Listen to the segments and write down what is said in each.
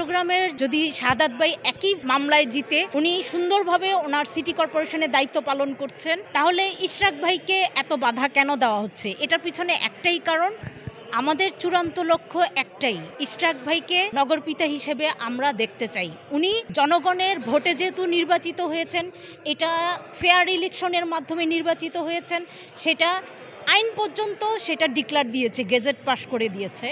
চট্টগ্রামের যদি শাহাদাত ভাই একই মামলায় জিতে উনি সুন্দরভাবে ওনার সিটি কর্পোরেশনের দায়িত্ব পালন করছেন, তাহলে ইশরাক ভাইকে এত বাধা কেন দেওয়া হচ্ছে? এটার পিছনে একটাই কারণ, আমাদের চূড়ান্ত লক্ষ্য একটাই, ইশরাক ভাইকে নগরপিতা হিসেবে আমরা দেখতে চাই। উনি জনগণের ভোটে যেহেতু নির্বাচিত হয়েছেন, এটা ফেয়ার ইলেকশনের মাধ্যমে নির্বাচিত হয়েছেন, সেটা আইন পর্যন্ত সেটা ডিক্লার দিয়েছে, গেজেট পাশ করে দিয়েছে।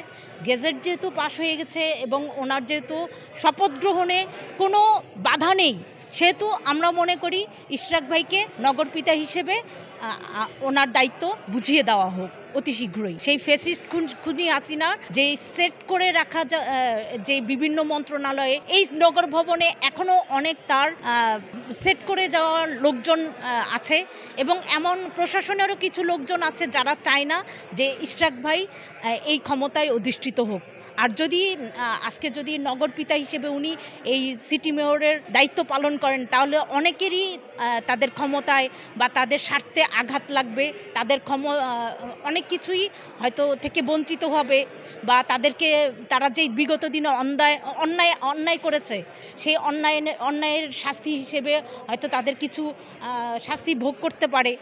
গেজেট যেহেতু পাশ হয়ে গেছে এবং ওনার যেহেতু শপথ গ্রহণে কোনো বাধা নেই, সেহেতু আমরা মনে করি ইশরাক ভাইকে নগরপিতা হিসেবে ওনার দায়িত্ব বুঝিয়ে দেওয়া হোক অতি শীঘ্রই। সেই ফ্যাসিস্ট খুনি হাসিনা যে সেট করে রাখা যে বিভিন্ন মন্ত্রণালয়ে, এই নগর ভবনে এখনও অনেক তার সেট করে যাওয়ার লোকজন আছে এবং এমন প্রশাসনেরও কিছু লোকজন আছে যারা চায় না যে ইশরাক ভাই এই ক্ষমতায় অধিষ্ঠিত হোক। আর যদি আজকে যদি নগরপিতা হিসেবে উনি এই সিটি মেয়রের দায়িত্ব পালন করেন, তাহলে অনেকেরই তাদের ক্ষমতায় বা তাদের স্বার্থে আঘাত লাগবে, তাদের অনেক কিছুই হয়তো থেকে বঞ্চিত হবে, বা তারা যেই বিগত দিনে অন্যায় করেছে, সেই অন্যায়ের শাস্তি হিসেবে হয়তো তাদের কিছু শাস্তি ভোগ করতে পারে,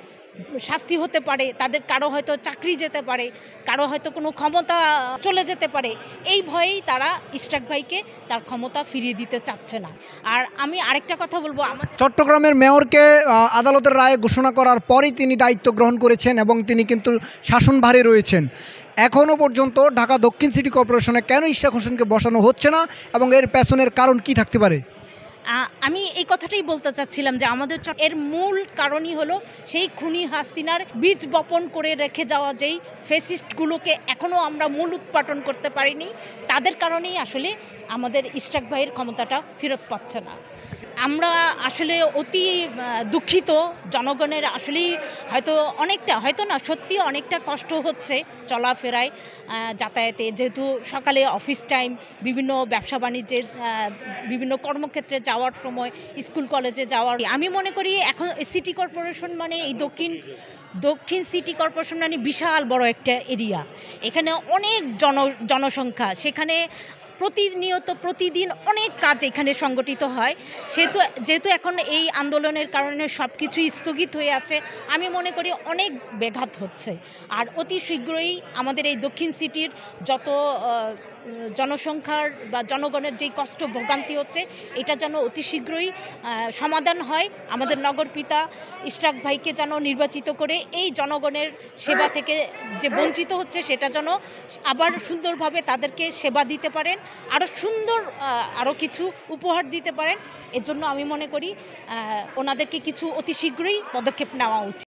শাস্তি হতে পারে, তাদের কারো হয়তো চাকরি যেতে পারে, কারো হয়তো কোনো ক্ষমতা চলে যেতে পারে। এই ভয়েই তারা ইশরাক ভাইকে তার ক্ষমতা ফিরিয়ে দিতে চাচ্ছে না। আর আমি আরেকটা কথা বলবো, চট্টগ্রামের মেয়রকে আদালতের রায়ে ঘোষণা করার পরই তিনি দায়িত্ব গ্রহণ করেছেন এবং তিনি কিন্তু শাসনভারে রয়েছেন। এখনও পর্যন্ত ঢাকা দক্ষিণ সিটি কর্পোরেশনে কেন ইশরাক হোসেনকে বসানো হচ্ছে না এবং এর পেছনের কারণ কি থাকতে পারে? আমি এই কথাটাই বলতে চাচ্ছিলাম যে আমাদের এর মূল কারণই হলো সেই খুনি হাসিনার বীজ বপন করে রেখে যাওয়া যেই ফ্যাসিস্টগুলোকে এখনও আমরা মূল উৎপাটন করতে পারিনি, তাদের কারণেই আসলে আমাদের ইশরাক ভাইয়ের ক্ষমতাটা ফেরত পাচ্ছে না। আমরা আসলে অতি দুঃখিত, জনগণের আসলেই হয়তো না সত্যি অনেকটা কষ্ট হচ্ছে চলাফেরায়, যাতায়াতে, যেহেতু সকালে অফিস টাইম, বিভিন্ন ব্যবসা বাণিজ্যে, বিভিন্ন কর্মক্ষেত্রে যাওয়ার সময়, স্কুল কলেজে যাওয়ার। আমি মনে করি এখন সিটি কর্পোরেশন মানে এই দক্ষিণ সিটি কর্পোরেশন মানে বিশাল বড় একটা এরিয়া, এখানে অনেক জনসংখ্যা, সেখানে প্রতিদিন অনেক কাজ এখানে সংগঠিত হয়। যেহেতু এখন এই আন্দোলনের কারণে সব কিছুই স্থগিত হয়ে আছে, আমি মনে করি অনেক ব্যাঘাত হচ্ছে। আর অতি শীঘ্রই আমাদের এই দক্ষিণ সিটির যত জনসংখ্যার বা জনগণের যেই কষ্ট ভোগান্তি হচ্ছে, এটা যেন অতি শীঘ্রই সমাধান হয়। আমাদের নগরপিতা ইশরাক ভাইকে যেন নির্বাচিত করে এই জনগণের সেবা থেকে যে বঞ্চিত হচ্ছে, সেটা যেন আবার সুন্দরভাবে তাদেরকে সেবা দিতে পারেন, আরও কিছু উপহার দিতে পারেন। এজন্য আমি মনে করি ওনাদেরকে কিছু অতি শীঘ্রই পদক্ষেপ নেওয়া উচিত।